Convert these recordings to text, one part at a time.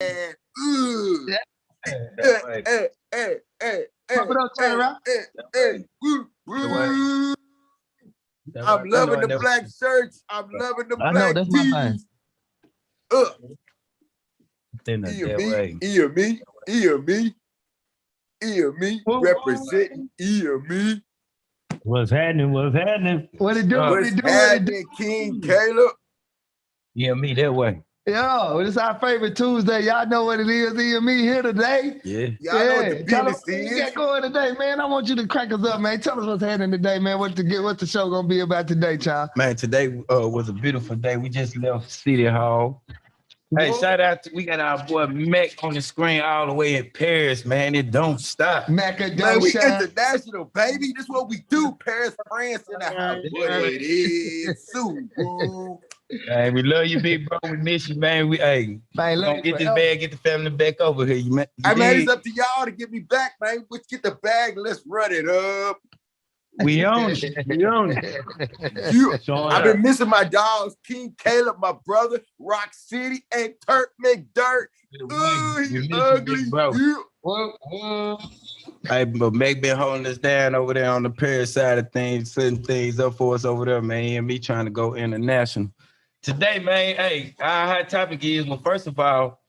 Hey, Pop it up, turn around. I'm loving the black shirts. I'm loving the black tees. EME, representing EME. What's happening? What's happening? What it do? What's happening, King Caleb? EME that way. Yo, it's our favorite Tuesday. Y'all know what it is. EME here today. Yeah. Y'all know what the business What is. you got going today, man? I want you to crack us up, man. Tell us what's happening today, man. What's the show gonna be about today, child? Man, today was a beautiful day. We just left City Hall. Hey, shout out to, we got our boy Mac on the screen all the way in Paris, man. It don't stop. Mac, Man, we international, baby. This is what we do. Paris, France in the house. What it is. Subaru. Hey, we love you, big bro. We miss you, man. We gonna get this bag, get the family back over here. You man. Hey, man, it's up to y'all to get me back, man. Let's get the bag. Let's run it up. We own it. We own it. I've been missing my dogs, King Caleb, my brother, Rock City, and Turk McDirt. Ooh, he's ugly. Hey, but Meg been holding us down over there on the Paris side of things, setting things up for us over there, man. And me trying to go international. Today, man, hey, our hot topic is, well, first of all,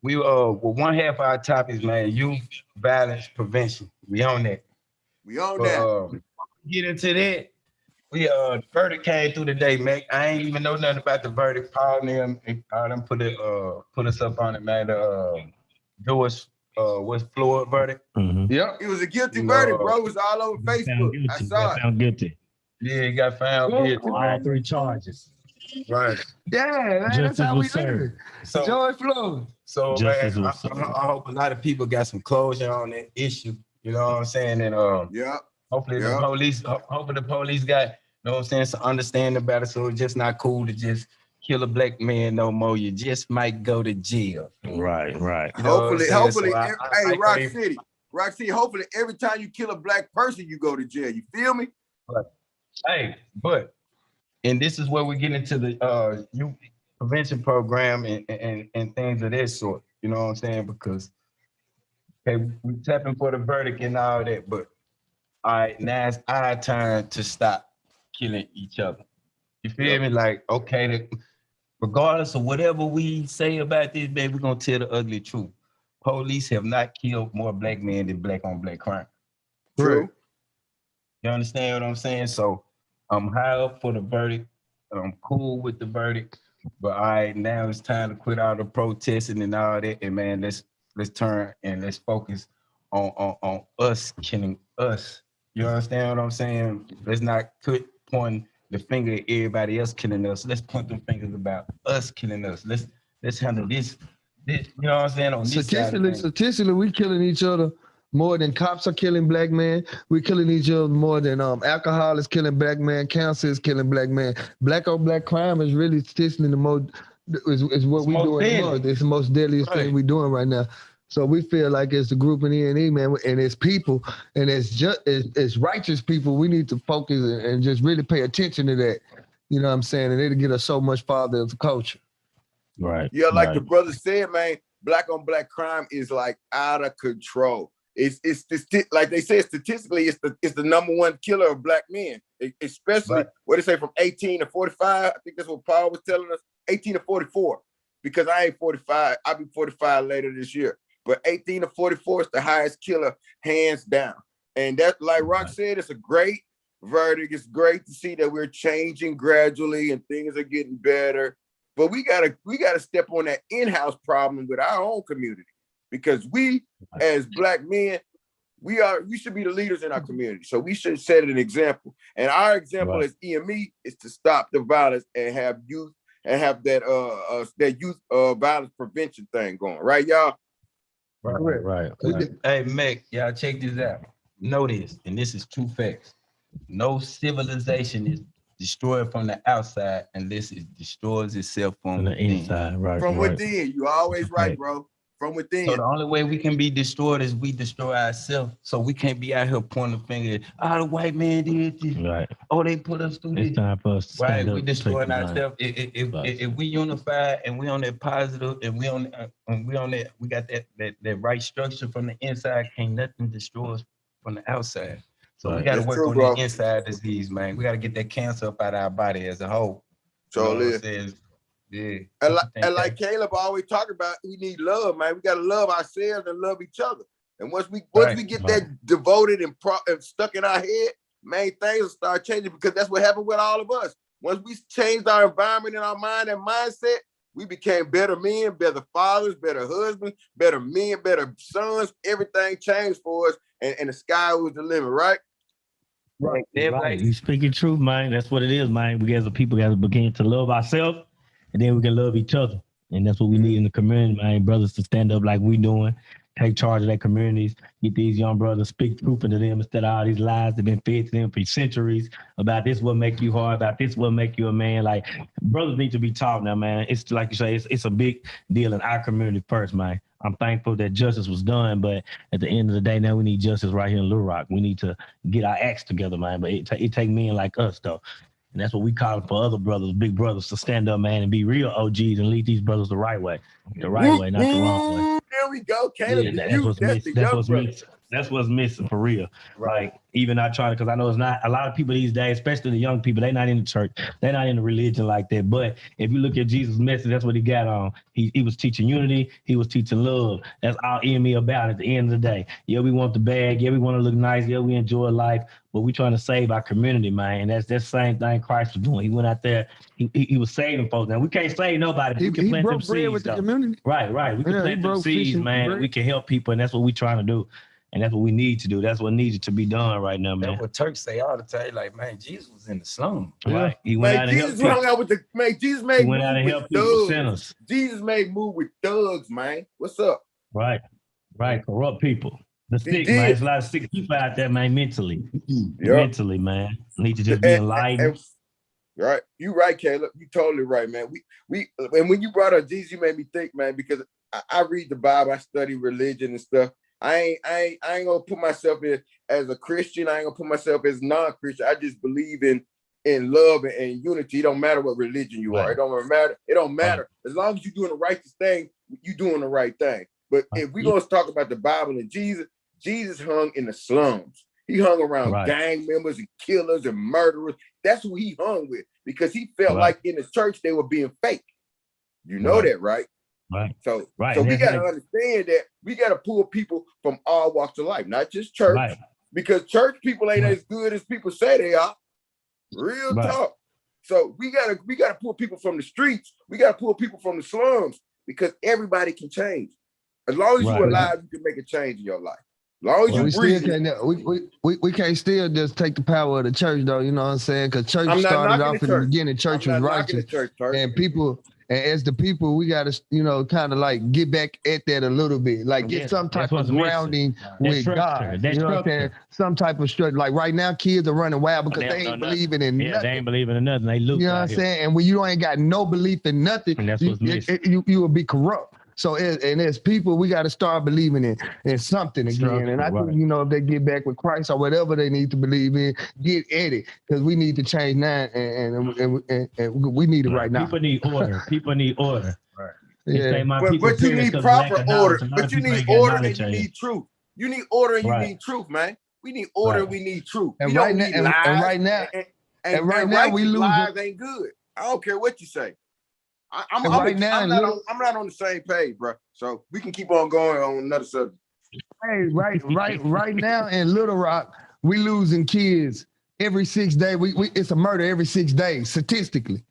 we one half of our topics, man, youth violence prevention. We on that. We on that. Get into that. The verdict came through today, man. I ain't even know nothing about the verdict. Paul and them put us up on it, man. George Floyd verdict. Mm-hmm. Yep. It was a guilty verdict, bro. It was all over Facebook. I saw it. Found guilty. Yeah, he got found guilty. All 3 charges. Right. Yeah, man, that's how we live. So, George Floyd. So, man, I hope a lot of people got some closure on that issue. You know what I'm saying? And hopefully the police got, you know what I'm saying, some understanding about it. So it's just not cool to just kill a black man no more. You just might go to jail. Right. You know hopefully, Rock City, hopefully every time you kill a black person, you go to jail. You feel me? Right. Hey, and this is where we get into the youth prevention program and things of that sort. You know what I'm saying? Because we tapping for the verdict and all that, but all right, now it's our turn to stop killing each other. You feel me? Like, okay, regardless of whatever we say about this, baby, we're gonna tell the ugly truth. Police have not killed more black men than black on black crime. True. You understand what I'm saying? So I'm high up for the verdict. I'm cool with the verdict. But all right, now it's time to quit all the protesting and all that. And man, let's turn and let's focus on us killing us. You understand what I'm saying? Let's not quit pointing the finger at everybody else killing us. Let's point them fingers about us killing us. Let's handle this. You know what I'm saying? On this statistically, we killing each other more than cops are killing black men. We're killing each other more than alcohol is killing black men. Cancer is killing black men. Black on black crime is really statistically the most is what we're doing. It's the most deadliest thing we're doing right now. So we feel like as the group in EME, man, and as people, and as righteous people, we need to focus and just really pay attention to that. You know what I'm saying? And it'll get us so much farther as a culture. Right. Yeah, like the brother said, man, black on black crime is like out of control. It's like they say statistically, it's the number one killer of black men, especially what they say from 18 to 45. I think that's what Paul was telling us, 18 to 44, because I ain't 45. I'll be 45 later this year. But 18 to 44 is the highest killer, hands down. And that, like Rock said, it's a great verdict. It's great to see that we're changing gradually and things are getting better. But we gotta step on that in-house problem with our own community, because we, as black men, we should be the leaders in our community. So we should set an example. And our example as EME is to stop the violence and have youth and have that youth violence prevention thing going. Right, y'all? Right. Hey, Mac, y'all check this out. Know this, and this is true facts. No civilization is destroyed from the outside unless it destroys itself from the inside. Right. From within. You always right, bro. from within. So the only way we can be destroyed is we destroy ourselves. So we can't be out here pointing the finger. The white man did this. Right. Oh, they put us through this. It's time for us to stand Right, up we and destroying take the line. ourselves. If we unify and we on that positive and we on that, we got that right structure from the inside. Can't nothing destroy us from the outside. So we Right. got to That's work true, on bro. the inside disease, man. We got to get that cancer up out of our body as a whole. You So know what I'm saying? Yeah. and like Caleb always talk about, we need love, man. We gotta love ourselves and love each other. And once we get that devoted and stuck in our head, man, things will start changing, because that's what happened with all of us. Once we changed our environment and our mind and mindset, we became better men, better fathers, better husbands, better men, better sons. Everything changed for us, and the sky was the limit, right? Right. You speaking truth, man. That's what it is, man. We as a people got to begin to love ourselves, and then we can love each other. And that's what we need in the community, man. Brothers to stand up like we doing, take charge of their communities, get these young brothers, speak truth into them instead of all these lies that been fed to them for centuries about this will make you hard, about this will make you a man. Like, brothers need to be taught now, man. It's like you say, it's a big deal in our community first, man. I'm thankful that justice was done, but at the end of the day, now we need justice right here in Little Rock. We need to get our acts together, man. But it take men like us, though. And that's what we call for other brothers, big brothers, to stand up, man, and be real OGs and lead these brothers the right way. The right way, not the wrong way. There we go, Caleb. Yeah, that's what's missing. That's what's missing for real. Right. Like, even I try to, because I know it's not a lot of people these days, especially the young people, they're not in the church. They're not in the religion like that. But if you look at Jesus' message, that's what he got on. He was teaching unity. He was teaching love. That's all EME about at the end of the day. Yeah, we want the bag. Yeah, we want to look nice. Yeah, we enjoy life. But we trying to save our community, man. And that's the same thing Christ was doing. He went out there. He was saving folks. Now, we can't save nobody. We can plant them seeds, with the though. community. Right. We can plant them seeds, man. Bread. We can help people, and that's what we're trying to do. And that's what we need to do. That's what needs to be done right now, man. That's what Turks say all the time. Like, man, Jesus was in the slum. Right. He went out and helped people. Hung out with Jesus made he went out and helped people, sinners. Jesus made move with thugs, man. What's up? Right. Corrupt people. The sick, man. There's a lot of sick people out there, man, mentally. Mentally, man. Need to just be enlightened. Right. You right, Caleb. You totally right, man. We and when you brought up Jesus, you made me think, man, because I read the Bible, I study religion and stuff. I ain't gonna put myself in as a Christian. I ain't gonna put myself as non-Christian. I just believe in love and unity. It don't matter what religion you are. It don't matter. It don't matter. As long as you're doing the righteous thing, you're doing the right thing. But if we're gonna talk about the Bible and Jesus hung in the slums. He hung around gang members and killers and murderers. That's who he hung with, because he felt like in the church they were being fake. You know that, right? Right. So we got to understand that we got to pull people from all walks of life, not just church, because church people ain't as good as people say they are. Real talk. So we gotta pull people from the streets. We gotta pull people from the slums, because everybody can change. As long as you're alive, you can make a change in your life. As long as you breathe. We can't still just take the power of the church, though. You know what I'm saying? Because church started off in the beginning. Church was righteous, and people. And as the people, we got to, kind of like get back at that a little bit, like get some type of grounding with God. You know what I'm saying? Some type of structure. Like right now, kids are running wild because they ain't believing in nothing. They ain't believing in nothing. They look. You know what I'm saying? And when you ain't got no belief in nothing, and that's what's missing. You will be corrupt. So as people, we got to start believing in something again. And I think, if they get back with Christ or whatever they need to believe in, get at it, because we need to change now, and we need it right now. People need order. Right. Yeah. But you need proper order. But you need order and you need truth. You need order and you need truth, man. We need order and we need truth. And we right don't now, need lies. And right now we lose. Lies ain't good. I don't care what you say. I'm not on the same page, bro. So we can keep on going on another subject. Hey, right now in Little Rock, we losing kids every 6 days. It's a murder every 6 days, statistically.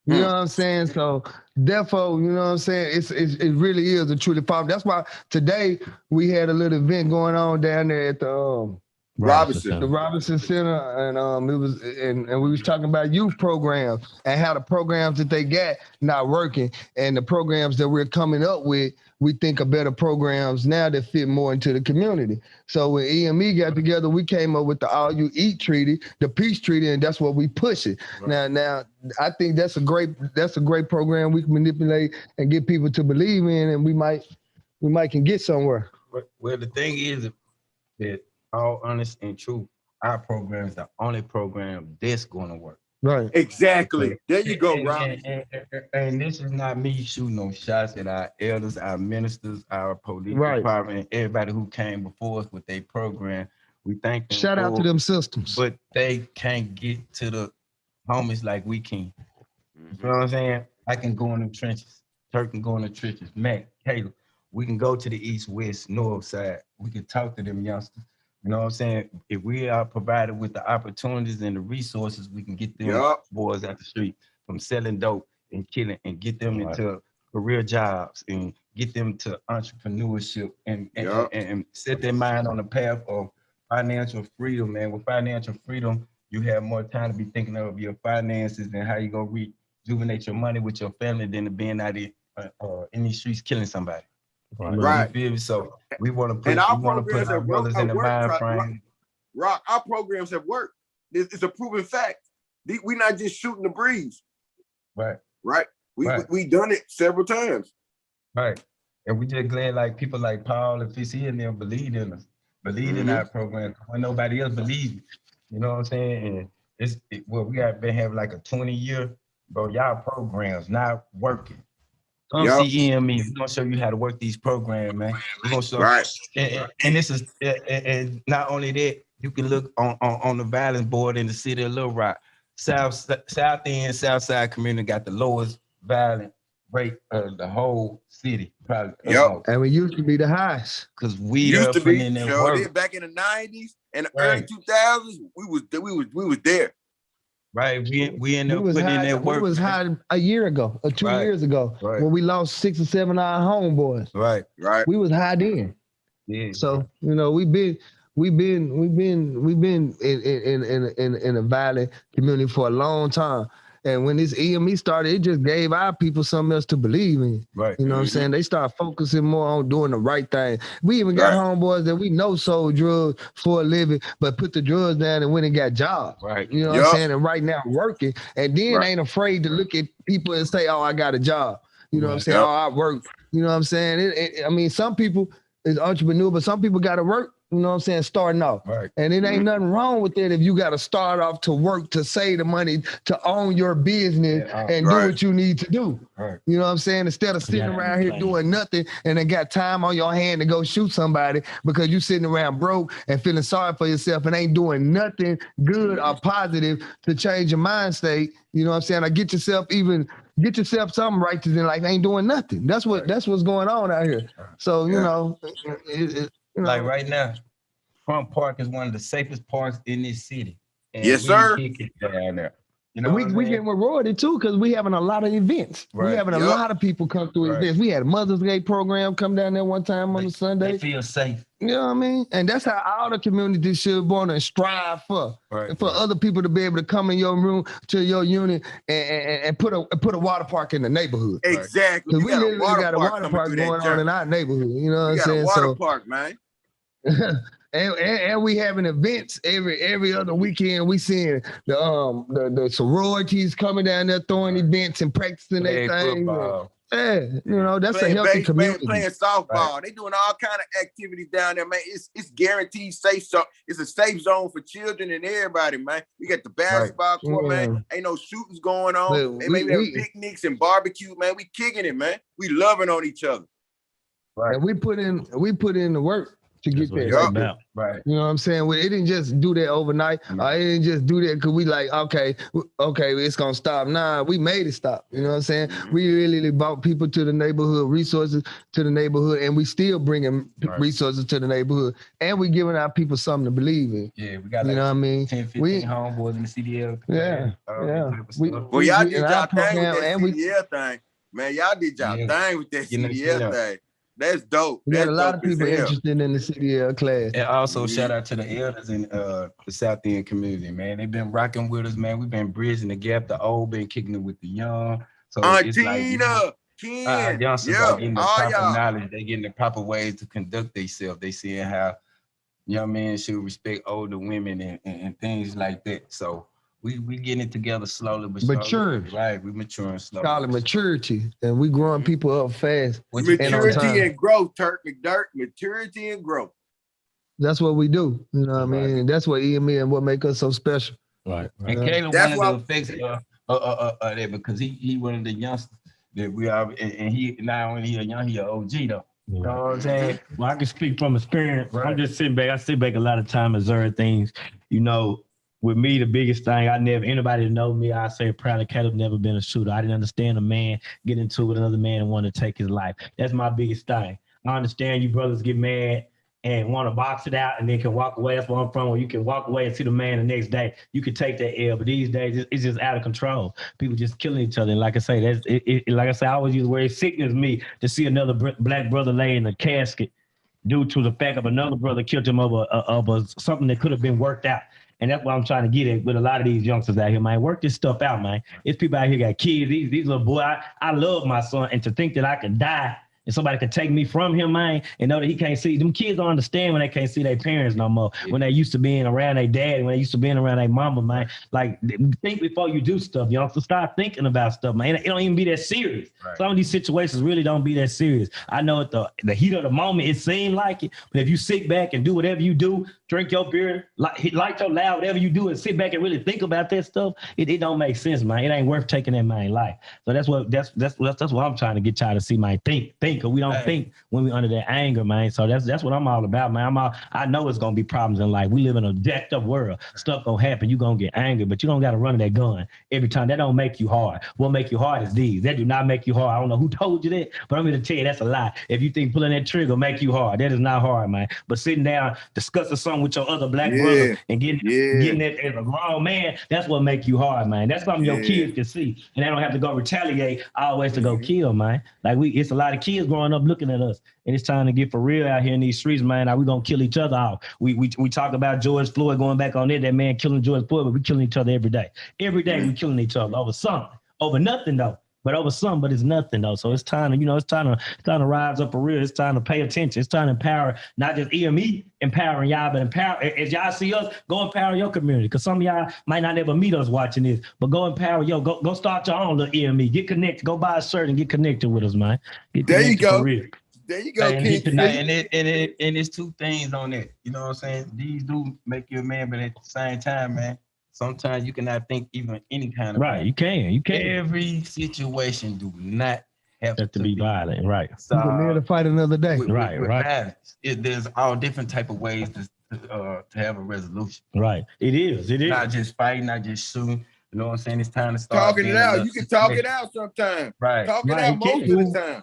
You know what I'm saying? So therefore, you know what I'm saying? It really is a truly problem. That's why today we had a little event going on down there at the Robinson Center, and we was talking about youth programs and how the programs that they got not working, and the programs that we're coming up with, we think are better programs now that fit more into the community. So when EME got together, we came up with the All You Eat Treaty, the Peace Treaty, and that's what we push it. Right. Now I think that's a great program we can manipulate and get people to believe in, and we might we might can get somewhere. Well, the thing is that, all honest and true, our program is the only program that's going to work. Right. Exactly. There you go, Rob. And this is not me shooting no shots at our elders, our ministers, our police department, everybody who came before us with their program. We thank them. Shout out to them systems. But they can't get to the homies like we can. You know what I'm saying? I can go in the trenches. Turk can go in the trenches. Mac, Caleb, we can go to the east, west, north side. We can talk to them youngsters. You know what I'm saying? If we are provided with the opportunities and the resources, we can get them boys out the street from selling dope and killing and get them into career jobs and get them to entrepreneurship and set their mind on the path of financial freedom, man. With financial freedom, you have more time to be thinking of your finances and how you gonna rejuvenate your money with your family than to being out in these streets killing somebody. Right. So we want to put, and our we want to put our brothers in the mind frame. Rock, our programs have worked. It's a proven fact. We're not just shooting the breeze. Right. We done it several times. Right. And we just glad like people like Paul and Fissy and them believe in us, believe in our program when nobody else believes. You know what I'm saying? And we got been having like a 20-year, bro. Y'all programs not working. Come see EME. We're gonna show you how to work these programs, man. We're gonna show and this is and not only that, you can look on the violence board in the city of Little Rock. South End, South Side community got the lowest violent rate of the whole city, probably. And we used to be the highest. Because we used to be in there work. Back in the 90s and the early 2000s, we was there. Right, we ended up putting in that work. We was high a year ago or 2 years ago when we lost 6 or 7 of our homeboys. Right. We was high then. Yeah. So we've been in a violent community for a long time. And when this EME started, it just gave our people something else to believe in. Right. You know what I'm saying? They start focusing more on doing the right thing. We even got homeboys that we know sold drugs for a living, but put the drugs down and went and got jobs. Right. You know what I'm saying? And right now working. And then ain't afraid to look at people and say, oh, I got a job. You know what I'm saying? Oh, I work. You know what I'm saying? I mean, some people is entrepreneur, but some people got to work. You know what I'm saying? Starting off. Right. And it ain't nothing wrong with that if you got to start off to work, to save the money, to own your business and do what you need to do. Right. You know what I'm saying? Instead of sitting around here doing nothing and then got time on your hand to go shoot somebody because you sitting around broke and feeling sorry for yourself and ain't doing nothing good or positive to change your mind state. You know what I'm saying? Or get yourself something righteous in life, ain't doing nothing. That's what's going on out here. So, you know, like right now, Front Park is one of the safest parks in this city. And yes, sir. Down there. You know, we getting rewarded too because we having a lot of events. Right. We having a lot of people come through events. We had a Mother's Day program come down there one time on a Sunday. They feel safe. You know what I mean? And that's how all the communities should want to strive for. Right. For other people to be able to come in your room, to your unit, and put a water park in the neighborhood. Exactly. Because we literally got a water park going on in our neighborhood. You know what I'm saying? We got a water park, man. And we having events every other weekend. We seeing the sororities coming down there throwing events and practicing their thing. Yeah, you know, that's a healthy community. Playing softball. They doing all kind of activities down there, man. It's guaranteed safe. So it's a safe zone for children and everybody, man. We got the basketball court, man. Ain't no shootings going on. They maybe have picnics and barbecue, man. We kicking it, man. We loving on each other. Right. And we put in the work to get there. Right. You know what I'm saying? It didn't just do that overnight. I didn't just do that because we like, okay, it's going to stop. Nah, we made it stop. You know what I'm saying? We really brought people to the neighborhood, resources to the neighborhood, and we still bringing resources to the neighborhood. And we giving our people something to believe in. Yeah, we got you know what I mean? 10, 15 homeboys in the CDL. Yeah. Well, y'all did y'all thing with that CDL thing. Man, y'all did y'all thing with that CDL thing. That's dope. We got a lot of people interested in the CDL class. And also shout out to the elders in the South End community, man. They've been rocking with us, man. We've been bridging the gap. The old been kicking it with the young. So it's like, Ken, youngsters are getting the proper knowledge. They getting the proper ways to conduct themselves. They seeing how young men should respect older women and things like that. So we getting it together slowly but Maturing. surely. Right, we maturing slowly. Call it maturity, and we growing people up fast. Maturity and growth, Turk McDirt. Maturity and growth. That's what we do. You know what I mean? That's what EME and what make us so special. Right. And Caleb wanted to fix that because he one of the youngsters that we are, and he not only he a young, he a OG though. You know what I'm saying? Well, I can speak from experience. Right. I'm just sitting back. I sit back a lot of time, observe things. You know, with me, the biggest thing, anybody that know me, I say proud of Caleb, never been a shooter. I didn't understand a man get into it with another man and want to take his life. That's my biggest thing. I understand you brothers get mad and want to box it out and then can walk away. That's where I'm from, where you can walk away and see the man the next day. You can take that L, but these days it's just out of control. People just killing each other. And like I say, like I say, I always use the word, it sickens me to see another black brother lay in a casket due to the fact of another brother killed him over something that could have been worked out. And that's what I'm trying to get at with a lot of these youngsters out here, man. Work this stuff out, man. It's people out here got kids. These little boys, I love my son, and to think that I could die and somebody could take me from him, man, and know that he can't see. Them kids don't understand when they can't see their parents no more. Yeah. When they used to being around their dad, when they used to being around their mama, man. Like, think before you do stuff, y'all. So start thinking about stuff, man. It don't even be that serious. Right. Some of these situations really don't be that serious. I know at the heat of the moment, it seemed like it, but if you sit back and do whatever you do, drink your beer, light your loud, whatever you do, and sit back and really think about that stuff, it don't make sense, man. It ain't worth taking that man's life. So that's what I'm trying to get y'all to see, man. Think, because we don't think when we under that anger, man. So that's what I'm all about, man. I know it's gonna be problems in life. We live in a jacked up world. Stuff gonna happen. You gonna get angry, but you don't gotta run that gun every time. That don't make you hard. What make you hard is these. That do not make you hard. I don't know who told you that, but I'm gonna tell you that's a lie. If you think pulling that trigger make you hard, that is not hard, man. But sitting down, discussing something with your other black brother and getting that as a grown man, that's what make you hard, man. That's something your kids can see, and they don't have to go retaliate always to go kill, man. Like it's a lot of kids growing up looking at us, and it's time to get for real out here in these streets, man. We gonna kill each other off. We talk about George Floyd, going back on it, that man killing George Floyd, but we killing each other every day. Every day we killing each other over something, over nothing though. But over something, but it's nothing though. So it's time to, it's time to rise up for real. It's time to pay attention. It's time to empower, not just EME empowering y'all, but empower, as y'all see us, go empower your community. Because some of y'all might not ever meet us watching this, but go empower, go start your own little EME. Get connected, go buy a shirt and get connected with us, man. There you go. There you go, and it's two things on it. You know what I'm saying? These do make you a man, but at the same time, man, sometimes you cannot think even any kind of right. Man. You can. Every situation do not have to be violent. Right. So you can live to fight another day. Right. There's all different type of ways to have a resolution. Right. It is. Not just fighting, not just shooting. You know what I'm saying? It's time to start talking it out. You can talk it out sometimes. Right. Talk it out most of the time.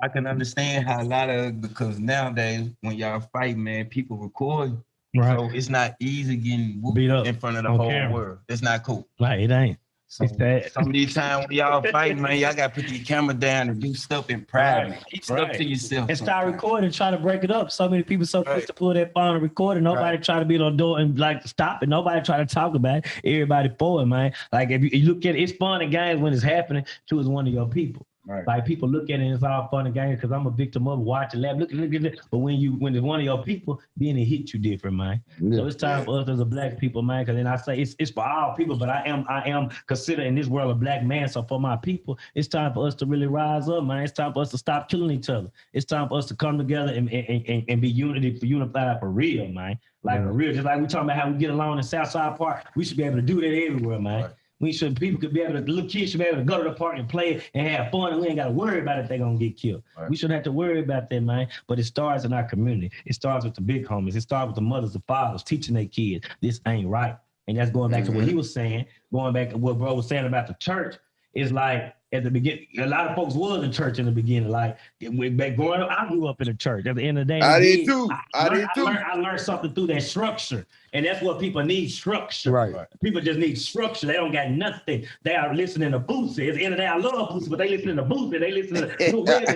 I can understand how because nowadays when y'all fight, man, people record. Right. So it's not easy getting beat up in front of the whole world. It's not cool. Right, it ain't. So some of these times when y'all fighting, man, y'all gotta put your camera down and do stuff in private. Right. Keep stuff to yourself. And start recording, try to break it up. So many people so quick to pull that phone and record it. Nobody try to be on the door and like stop it. Nobody try to talk about it. Everybody for it, man. Like if you look at it, it's fun and games when it's happening to one of your people. Right. Like people look at it and it's all fun and games because I'm a victim of watching, laugh, look at it. But when it's one of your people, then it hits you different, man. Yeah. So it's time for us as a black people, man. Because then I say it's for all people, but I am considered in this world a black man. So for my people, it's time for us to really rise up, man. It's time for us to stop killing each other. It's time for us to come together and be unified for real, man. Like for real, just like we talking about how we get along in Southside Park, we should be able to do that everywhere, man. Right. People could be able to, little kids should be able to go to the park and play and have fun, and we ain't got to worry about if they're going to get killed. Right. We shouldn't have to worry about that, man. But it starts in our community. It starts with the big homies. It starts with the mothers, the fathers, teaching their kids, this ain't right. And that's going back to what he was saying, going back to what bro was saying about the church. It's like, at the beginning, a lot of folks was in church in the beginning. Like growing up, I grew up in a church. At the end of the day, I did too. I learned something through that structure, and that's what people need: structure. Right. People just need structure. They don't got nothing. They are listening to Boosie. At the end of the day, I love Boosie, but they listening to Boosie. They listening to women.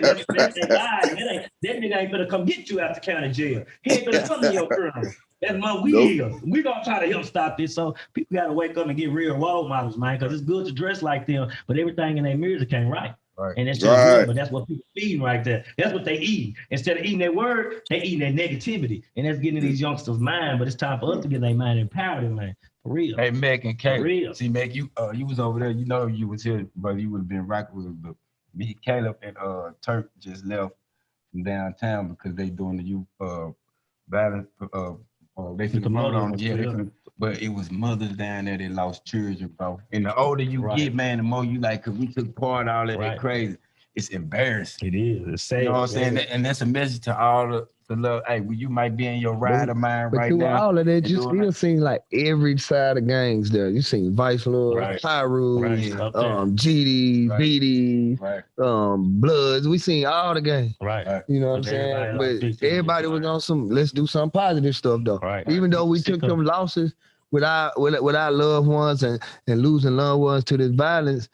That nigga ain't gonna come get you out the county jail. He ain't gonna come to your funeral. That's what we is. We gonna try to help stop this. So people gotta wake up and get real role models, man, because it's good to dress like them, but everything in their music ain't right. And that's just good, but that's what people eating right there. That's what they eat. Instead of eating their word, they eating their negativity. And that's getting in these youngsters' mind. But it's time for us to get their mind empowered, man. Real. Hey, Mac and Caleb. Real. See, Mac, you was over there. You know you was here, brother. You would have been rocking with us. But me, Caleb, and Turk just left from downtown because they doing the youth violence. They finna vote on it. Yeah, they finna, but it was mothers down there that lost children, bro. And the older you get, man, the more you like, cause we took part all of that crazy. It's embarrassing. It is. It's sad. You know what I'm saying? And that's a message to all the love. Hey, well, you might be in your ride of mine right now. But through all of that, you still seen like every side of gangs there. You seen Vice Lord, Pyru, GD, BD, Bloods. We seen all the gangs. Right. You know what I'm saying? But everybody was on some, let's do some positive stuff though. Even though we took them losses with our loved ones and losing loved ones to this violence,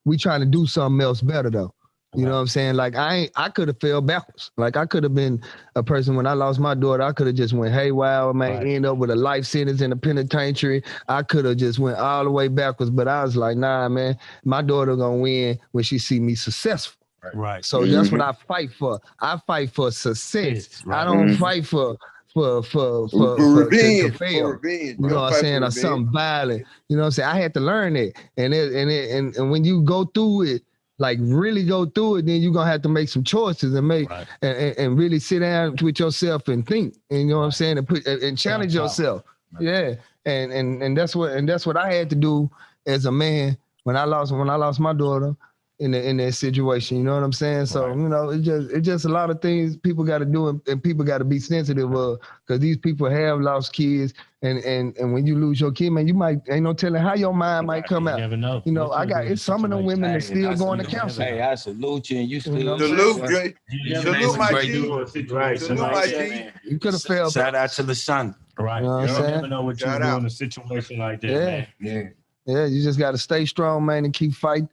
we trying to do something else better though. You know what I'm saying? Like I could have fell backwards. Like I could have been a person when I lost my daughter. I could have just went, hey, wow, man, end up with a life sentence in the penitentiary. I could have just went all the way backwards. But I was like, nah, man, my daughter gonna win when she see me successful. Right. So that's what I fight for. I fight for success. I don't fight for revenge. You know what I'm saying? Or something violent. You know what I'm saying? I had to learn it. And when you go through it, like really go through it, then you're gonna have to make some choices and make and really sit down with yourself and think. And you know what I'm saying? And put and challenge yourself. Yeah. And that's what I had to do as a man when I lost my daughter in that situation. You know what I'm saying? So you know, it's just a lot of things people got to do, and people got to be sensitive of, because these people have lost kids, and when you lose your kid, man, you ain't no telling how your mind might come out. You never know. You know, it's some of them women that still going to counseling. Hey, I salute you, and you still salute, Jay. Salute my G. Right. Salute my G. You could have failed. Shout out to LaShonda. Right. You know what I'm saying? Never know what you're doing in a situation like that, man. Yeah. You just got to stay strong, man, and keep fighting.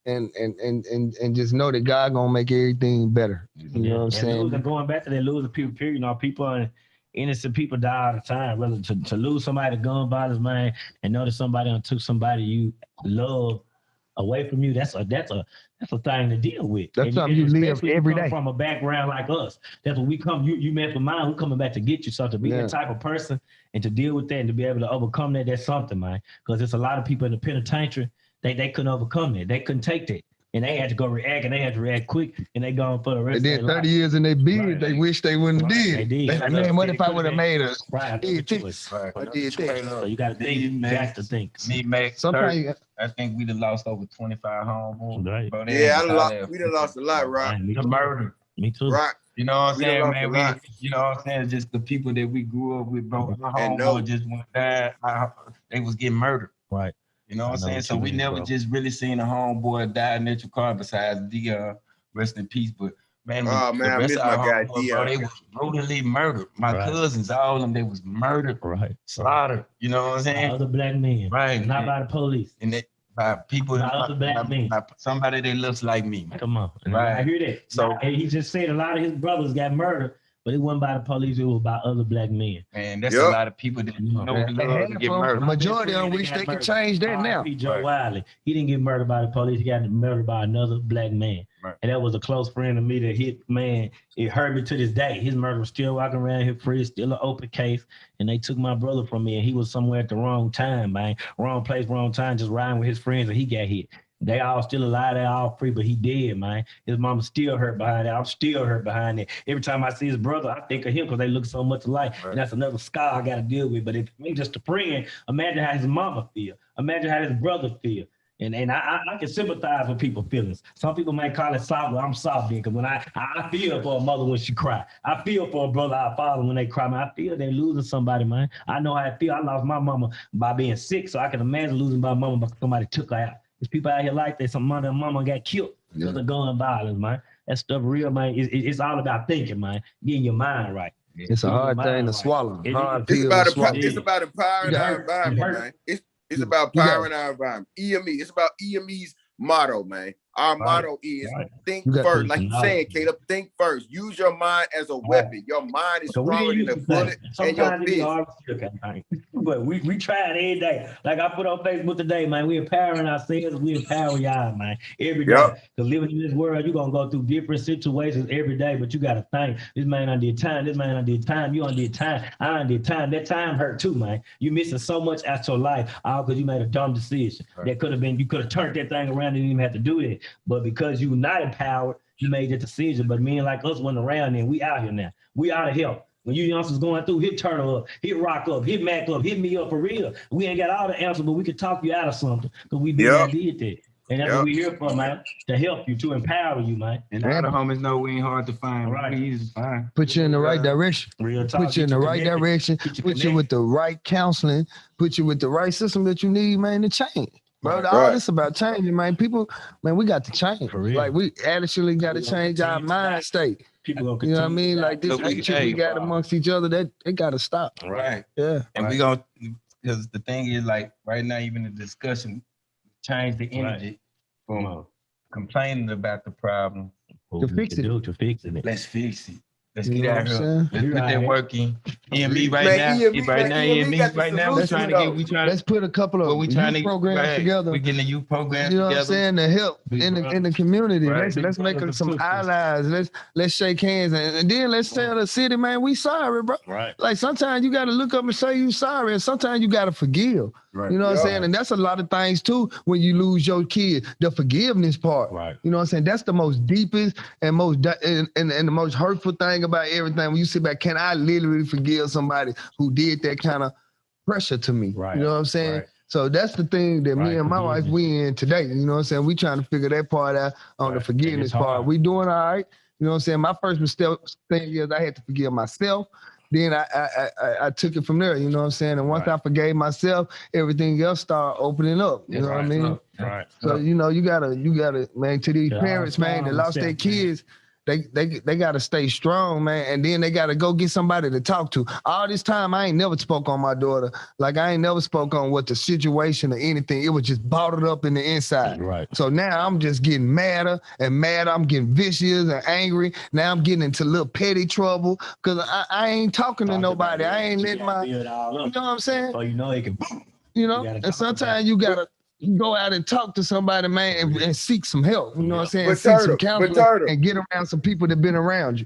And just know that God gonna make everything better. You know what I'm saying? Going back to that losing people, period. You know, people are innocent people die all the time. Rather to lose somebody to gun violence, man, and know that somebody done took somebody you love away from you. That's a thing to deal with. That's something you live every day. From a background like us, that's what we come. You met for mine. We're coming back to get you. So to be that type of person and to deal with that and to be able to overcome that, that's something, man. Because there's a lot of people in the penitentiary. They couldn't overcome that. They couldn't take that. And they had to go react, and they had to react quick, and they gone for the rest of their life. 30 years in their bid, they wish they wouldn't have did. They did. They like, man, what if I would have made us? I did this. So you got to think. You got to think. Me, Mac, sometimes I think we done lost over 25 homeboys. Right. Yeah, we done lost a lot, right? The murder. Me too. Right. You know what I'm saying, man? You know what I'm saying? Just the people that we grew up with, bro. My homeboy just went down. They was getting murdered. Right. You know what I'm saying? So we never just really seen a homeboy die in natural car besides Dion, rest in peace. But man, I miss my guy Dion. They was brutally murdered. My cousins, all of them, they was murdered, slaughtered. You know what I'm saying? By other black men, right? Not by the police. And they, by people, by other black men. By somebody that looks like me. Man. Come on, right? I hear that. So he just said a lot of his brothers got murdered. But it wasn't by the police, it was by other black men. Man, that's a lot of people that love to get murdered. Majority of them wish they could change that now. Joe Wiley, he didn't get murdered by the police, he got murdered by another black man. Right. And that was a close friend of me that hit, man, it hurt me to this day. His murder was still walking around here free, still an open case. And they took my brother from me, and he was somewhere at the wrong time, man. Wrong place, wrong time, just riding with his friends, and he got hit. They all still alive, they all free, but he dead, man. His mama still hurt behind it. I'm still hurt behind it. Every time I see his brother, I think of him because they look so much alike. Right. And that's another scar I got to deal with. But if me just a friend, imagine how his mama feel. Imagine how his brother feel. And I can sympathize with people's feelings. Some people might call it soft, but I'm soft then, because when I feel for a mother when she cry. I feel for a brother or father when they cry, man. I feel they're losing somebody, man. I know how I feel. I lost my mama by being sick, so I can imagine losing my mama because somebody took her out. There's people out here like that. Some mama got killed because of gun violence, man. That stuff real, man. It's all about thinking, man. Getting your mind right. It's a hard thing to swallow. It's about empowering our environment, man. It's about empowering our environment. EME. It's about EME's motto, man. Our motto is think You got first. to- Like you saying, Caleb, think first. Use your mind as a weapon. Your mind is So we stronger didn't than a use the bullet and your Sometimes it be fist. hard to campaign. But we try it every day. Like I put on Facebook today, man. We empowering ourselves. We empower y'all, man. Every day. Yep. Because living in this world, you're gonna go through different situations every day. But you gotta think, this man undid time. This man undid time. You undid time. I undid time. That time hurt too, man. You missing so much out your life, all because you made a dumb decision. Right. That could have been. You could have turned that thing around and didn't even have to do that. But because you not empowered, you made that decision. But men like us wasn't around then. We out here now. We out of help. When you youngsters going through, hit Turtle up, hit Rock up, hit Mac up, hit me up for real. We ain't got all the answers, but we can talk you out of something because we did that. And that's what we here for, man, to help you, to empower you, man. And all the homies know we ain't hard to find. Right. We easy to find. Put you in the right direction. Real talk. Put you in the right direction. Put you with the right counseling. Put you with the right system that you need, man, to change. Bro, all this about changing, man. People, man, we got to change. For real. Like we actually got to change our mind state. People You know what I mean? Like this hatred we got amongst each other, that it got to stop. Right. Yeah. And we gonna, because the thing is, like right now, even the discussion, change the energy from complaining about the problem. To fix it. To fix it. Let's fix it. Let's You get know out what I'm here. saying? Let's put that work in. EME right Man, now. EME Right now, EME got the right now. We solution, trying to get. We trying. Let's put a couple of we trying youth to programs together. We getting a youth program You know together. what I'm saying? To help in the community. Right. Let's make them some allies. Let's shake hands and then let's tell the city, man, we sorry, bro. Right. Like sometimes you got to look up and say you sorry, and sometimes you got to forgive. Right. You know what I'm saying? And that's a lot of things too when you lose your kid. The forgiveness part. Right. You know what I'm saying? That's the most deepest and most and the most hurtful thing about everything. When you sit back, can I literally forgive somebody who did that kind of pressure to me? Right. You know what I'm saying? Right. So that's the thing that me and my wife, we in today. You know what I'm saying? We trying to figure that part out on the forgiveness part. We doing all right. You know what I'm saying? My first mistake thing is I had to forgive myself. Then I took it from there. You know what I'm saying? And once I forgave myself, everything else started opening up. You know what I mean? Right. So you know, you gotta, man, to these parents, man, that lost their kids. They gotta stay strong, man, and then they gotta go get somebody to talk to. All this time, I ain't never spoke on my daughter. Like I ain't never spoke on what the situation or anything. It was just bottled up in the inside. Right. So now I'm just getting madder and madder. I'm getting vicious and angry. Now I'm getting into little petty trouble because I ain't talking to nobody. I ain't letting my. You know what I'm saying? So you know it can. You know, and sometimes you gotta go out and talk to somebody, man, and seek some help. You know what I'm saying? Seek some counseling and get around some people that been around you.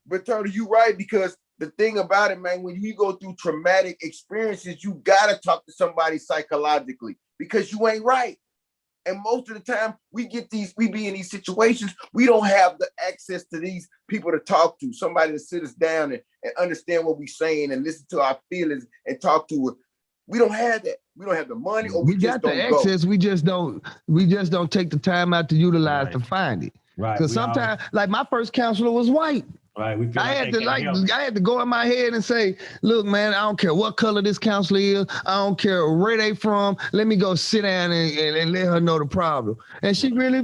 But Turtle, you right, because the thing about it, man, when you go through traumatic experiences, you gotta talk to somebody psychologically because you ain't right. And most of the time we be in these situations, we don't have the access to these people to talk to, somebody to sit us down and understand what we're saying and listen to our feelings and talk to it. We don't have that. We don't have the money, or we just got the access. We just don't take the time out to utilize to find it. Right. Because sometimes, like my first counselor was white. Right. We feel I had to go in my head and say, look, man, I don't care what color this counselor is. I don't care where they from. Let me go sit down and let her know the problem. And she really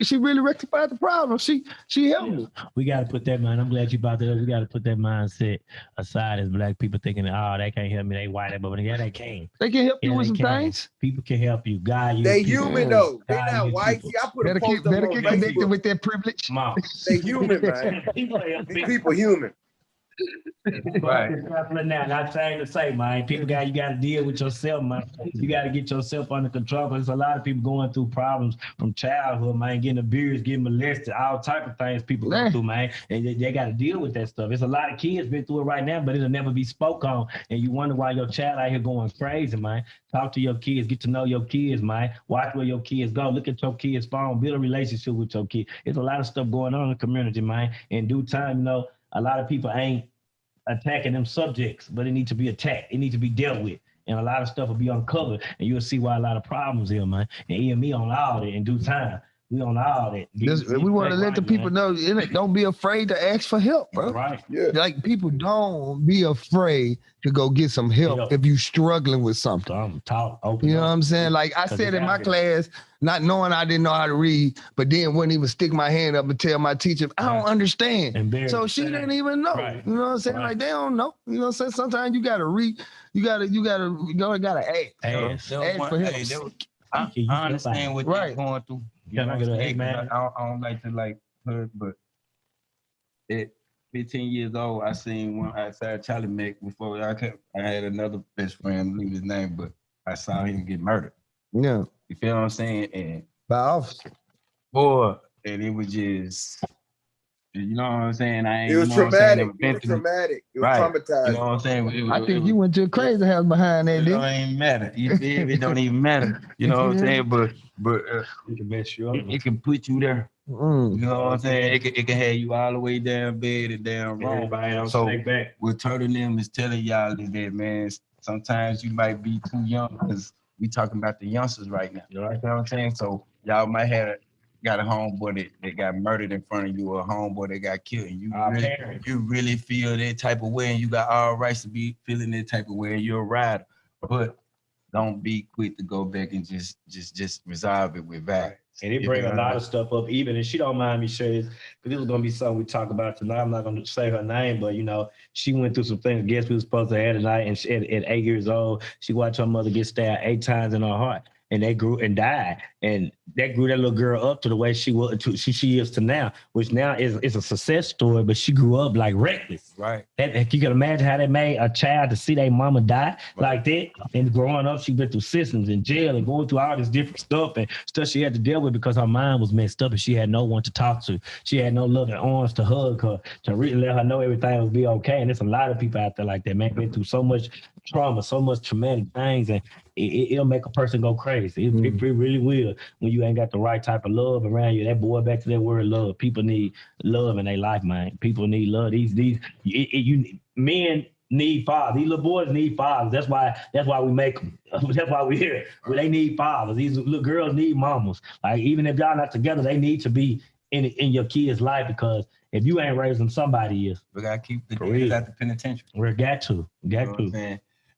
she really rectified the problem. She helped me. We got to put that mind. I'm glad you brought that up. We got to put that mindset aside as Black people thinking, oh, they can't help me. They white, but yeah, they can. They can help you with some things. People can help you. God, you. They human though. They not white. See, I put a post up on get connected with their privilege. Mom. They human, man. People human. Right. Now, not trying to say, man, you got to deal with yourself, man. You got to get yourself under control because there's a lot of people going through problems from childhood, man, getting abused, getting molested, all type of things people go through, man. And they got to deal with that stuff. There's a lot of kids been through it right now, but it'll never be spoke on. And you wonder why your child out here going crazy, man. Talk to your kids, get to know your kids, man. Watch where your kids go. Look at your kids' phone, build a relationship with your kids. There's a lot of stuff going on in the community, man. In due time, you know, a lot of people ain't attacking them subjects, but it needs to be attacked. It needs to be dealt with. And a lot of stuff will be uncovered. And you'll see why a lot of problems here, man. And EME on all that in due time. We on all that. We want to let the people know, don't be afraid to ask for help, bro. Right. Yeah. Like people don't be afraid to go get some help if you struggling with something. You know what I'm saying? Like I said in my class, not knowing I didn't know how to read, but then wouldn't even stick my hand up and tell my teacher, I don't understand. So she didn't even know. Right. You know what I'm saying? Like they don't know. You know what I'm saying? Sometimes you gotta ask. Ask For help. I understand what you're going through. Yeah, I get a hey, man. I don't like to like her, but at 15 years old, I seen one outside Charlie Mack before I had another best friend, leave his name, but I saw him get murdered. Yeah. You feel what I'm saying? And by officer. boy, and it was just, you know what I'm saying? I ain't, It was you know what I'm saying? traumatic. It was traumatic. It was right. traumatizing. You know what I'm saying? I think you went to a crazy house behind that, It don't even matter. You feel me? It don't even matter. You know what I'm saying? But it can mess you up. It can put you there. You know what I'm saying? It can have you all the way down bad and down wrong. Everybody don't So stay back. what Turtle them is telling y'all is that, man, sometimes you might be too young because we talking about the youngsters right now. You know what I'm saying? So y'all might have got a homeboy that got murdered in front of you, or a homeboy that got killed, and you really feel that type of way, and you got all rights to be feeling that type of way, and you're a rider. But don't be quick to go back and just resolve it with violence. And it bring a lot of stuff up, even if she don't mind me sharing this, because this is gonna be something we talk about tonight. I'm not gonna say her name, but you know, she went through some things. Guess we was supposed to have tonight, and she, at 8 years old, she watched her mother get stabbed 8 times in her heart, and they grew and died, and that grew that little girl up to the way she was, to she is to now, which now is a success story. But she grew up like reckless. Right. That, you can imagine how that made a child to see their mama die like that, and growing up, she been through systems in jail and going through all this different stuff and stuff she had to deal with because her mind was messed up and she had no one to talk to. She had no loving arms to hug her, to really let her know everything would be okay. And there's a lot of people out there like that, man, been through so much trauma, so much traumatic things, and it'll make a person go crazy. It really will when you ain't got the right type of love around you. That boy, back to that word love. People need love in their life, man. People need love. Men need fathers. These little boys need fathers. That's why we make them. That's why we're here. They need fathers. These little girls need mamas. Like, even if y'all not together, they need to be in your kid's life, because if you ain't raising them, somebody is. We gotta keep the kids at the penitentiary. We got to.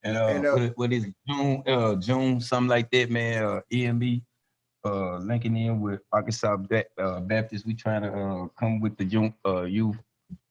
And what is it? June, something like that, man. EME, linking in with Arkansas Baptist. We trying to come with the youth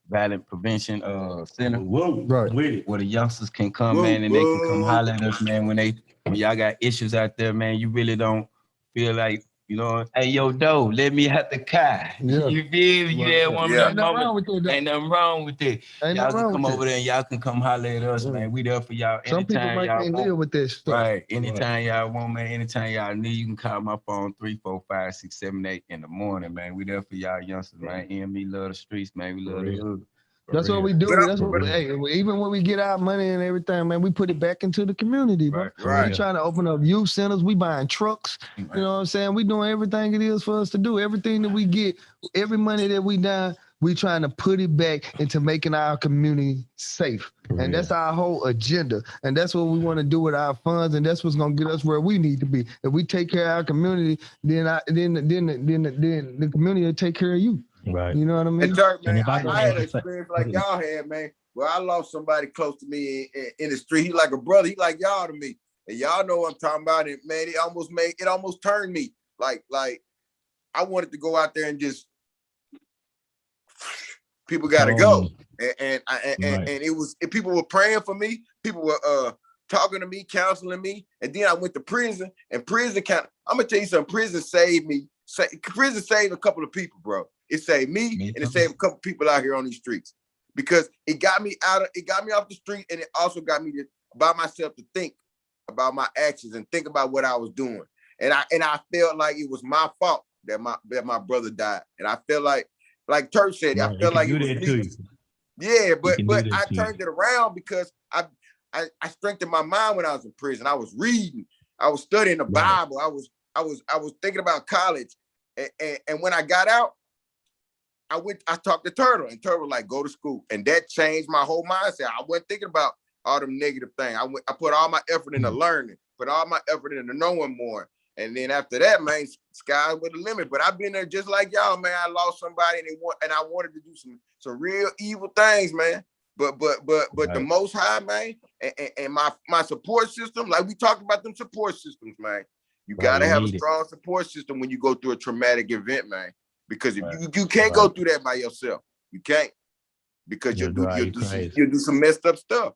violent prevention center. Right. Where the youngsters can come, man, and they can come holler at us, man, when y'all got issues out there, man. You really don't feel like, you know, hey, yo, Doe, let me have the car. Yeah. You feel me? You had one Ain't nothing wrong with that. Ain't nothing wrong with that. Y'all can come over there and y'all can come holler at us, man. We there for y'all. Some people might can't live with this stuff. Right. Anytime y'all want, man. Anytime y'all need, you can call my phone 345-678 in the morning, man. We there for y'all youngsters, man. EME love the streets, man. We love the hood. That's what we do. That's what even when we get our money and everything, man, we put it back into the community, bro. Right. We trying to open up youth centers. We buying trucks. You know what I'm saying? We doing everything it is for us to do. Everything that we get, every money that we done, we trying to put it back into making our community safe. And that's our whole agenda. And that's what we want to do with our funds. And that's what's gonna get us where we need to be. If we take care of our community, then the community will take care of you. Right. You know what I mean? And Turk, man, I had an experience like y'all had, man. Well, I lost somebody close to me in the street. He like a brother. He like y'all to me. And y'all know what I'm talking about. And man, it almost turned me. Like I wanted to go out there and just, people gotta go. And it was, people were praying for me. People were talking to me, counseling me. And then I went to prison, and I'm gonna tell you something, prison saved me. Prison saved a couple of people, bro. It saved me, and it saved a couple people out here on these streets, because it got me off the street, and it also got me by myself to think about my actions and think about what I was doing. And I felt like it was my fault that my brother died. And I felt like Turk said, I felt like it was me. Yeah, but I turned it around because I strengthened my mind when I was in prison. I was reading, I was studying the Bible, I was thinking about college. And when I got out, I talked to Turtle, and Turtle was like, go to school. And that changed my whole mindset. I wasn't thinking about all them negative things. I put all my effort into learning, put all my effort into knowing more. And then after that, man, sky was the limit. But I've been there just like y'all, man. I lost somebody, and I wanted to do some real evil things, man. But the Most High, man, and my support system, like we talked about them support systems, man. You gotta have a strong support system when you go through a traumatic event, man. Because if you can't go through that by yourself, you can't, because you'll do some messed up stuff.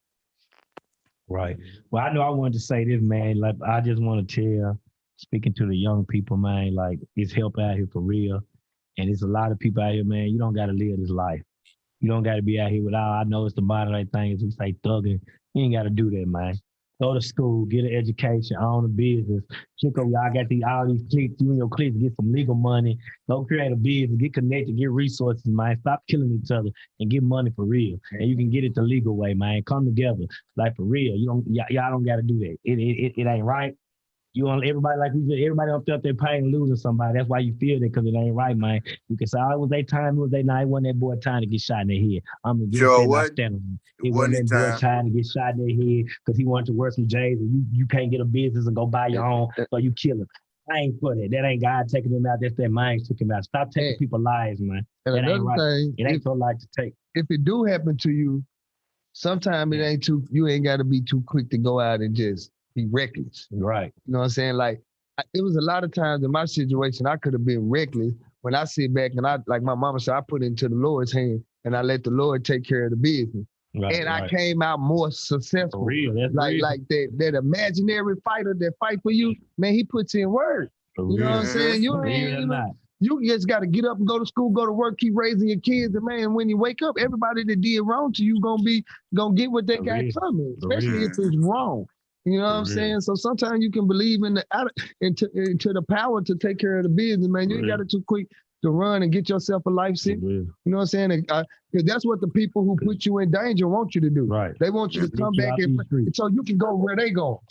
Right. Well, I know I wanted to say this, man. Like, I just want to tell speaking to the young people, man, like it's help out here for real. And it's a lot of people out here, man. You don't got to live this life. You don't got to be out here without. I know it's the modern day thing. As we say, thugging. You ain't got to do that, man. Go to school, get an education, own a business. Chico, y'all got all these cliques. You and your cliques get some legal money. Go create a business, get connected, get resources, man. Stop killing each other and get money for real. And you can get it the legal way, man. Come together, like for real. Y'all don't got to do that. It ain't right. You want everybody, like we said, everybody up there pain losing somebody. That's why you feel that, because it ain't right, man. You can say, oh, it was their time, it was their night. It wasn't that boy time to get shot in the head. I'm gonna it wasn't that boy time to get shot in the head because he wanted to work some J's and you can't get a business and go buy your own, so you kill him. I ain't for that. That ain't God taking him out. That's that mind took him out. Stop taking people's lives, man. And that ain't right. Thing, it ain't your life to take. If it do happen to you, sometimes it ain't you ain't got to be too quick to go out and just be reckless. Right. You know what I'm saying? Like, it was a lot of times in my situation, I could have been reckless when I sit back and like my mama said, I put it into the Lord's hand and I let the Lord take care of the business. Right, and I came out more successful. For real, that's real. Like that imaginary fighter that fight for you, man, he puts in work. You know what I'm saying? You just got to get up and go to school, go to work, keep raising your kids. And man, when you wake up, everybody that did wrong to you gonna get what they got coming, especially if it's wrong. You know what I'm saying? So sometimes you can believe into the power to take care of the business, man. You ain't got it too quick to run and get yourself a life sentence. You know what I'm saying? Because that's what the people who put you in danger want you to do. Right. They want you to come back so you can go where they go.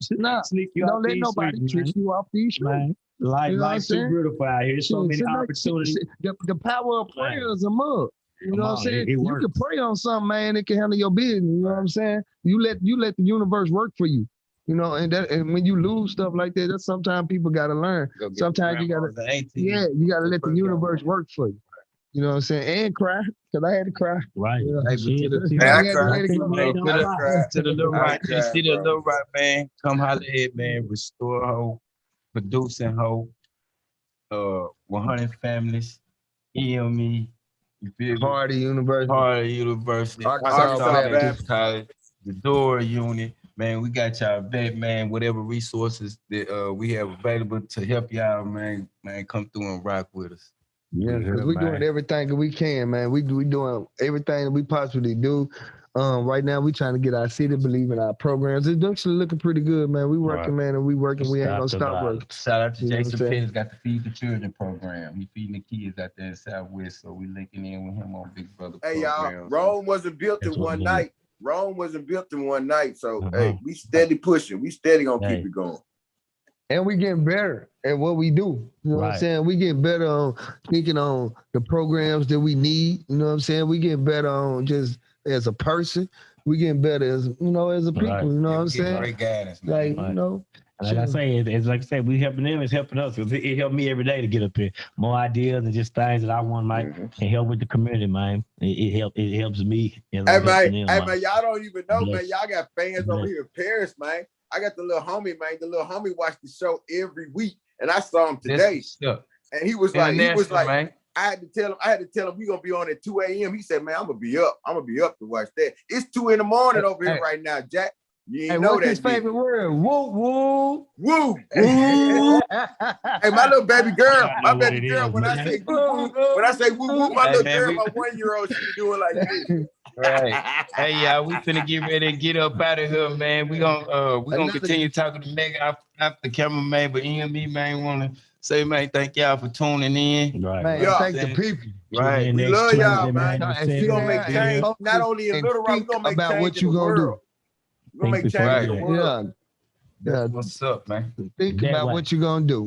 Don't let nobody trick you off these streets. Life's too beautiful out here. So many opportunities. The power of prayer is a mug. You know what I'm saying? You can pray on something, man. It can handle your business. You know what I'm saying? You let the universe work for you. You know, and when you lose stuff like that, that's sometimes people gotta learn. Sometimes you gotta let the universe work for you. You know what I'm saying? And cry, because I had to cry. Right. You know? I cried. To the little right, see the little right, man. Come holler at, man. Restore hope, producing hope. 100 families, EME. You feel me? Hardy University. Arkansas Baptist College, the Door Unit. Man, we got y'all back, man. Whatever resources that we have available to help y'all, man, come through and rock with us. Yeah, because we're doing everything that we can, man. We doing everything that we possibly do. Right now, we trying to get our city believe in our programs. It's actually looking pretty good, man. We working, man, and we working. We ain't gonna stop working. Shout out to Jason Pettis, got the Feed the Children program. He feeding the kids out there in Southwest, so we linking in with him on Big Brother. Hey, y'all, Rome wasn't built in one night. So hey, we steady pushing. We steady gonna keep it going. And we getting better at what we do. You know what I'm saying? We get better on thinking on the programs that we need. You know what I'm saying? We get better on just as a person. We getting better as as a people. You know what I'm saying? Great guidance, man. Like, you know. Like I say, it's like I said, we helping them, it's helping us. It helped me every day to get up here. More ideas and just things that I want, Mike, and help with the community, man. It helps me. Hey, man, y'all don't even know, man. Y'all got fans over here in Paris, man. I got the little homie, man. The little homie watched the show every week, and I saw him today. And he was like, man. I had to tell him we gonna be on at 2 a.m. He said, man, I'm gonna be up to watch that. It's 2 a.m. over here right now, Jack. You ain't know what's that. His favorite word? Woo, woo, woo, woo. Hey, my little baby girl, when I say woo, woo, my little girl, my 1-year-old, she doing like this. Right. Hey, y'all, we finna get ready to get up out of here, man. We gonna continue talking to Meg after the camera, man. But EME, man, wanna say, man, thank y'all for tuning in. Right. Man, thank the people. Right. We love y'all, man. We gonna make change, not only in Little Rock, we gonna make about change what you gonna do. We're gonna make change in the world. Yeah. What's up, man? Think about what you're gonna do.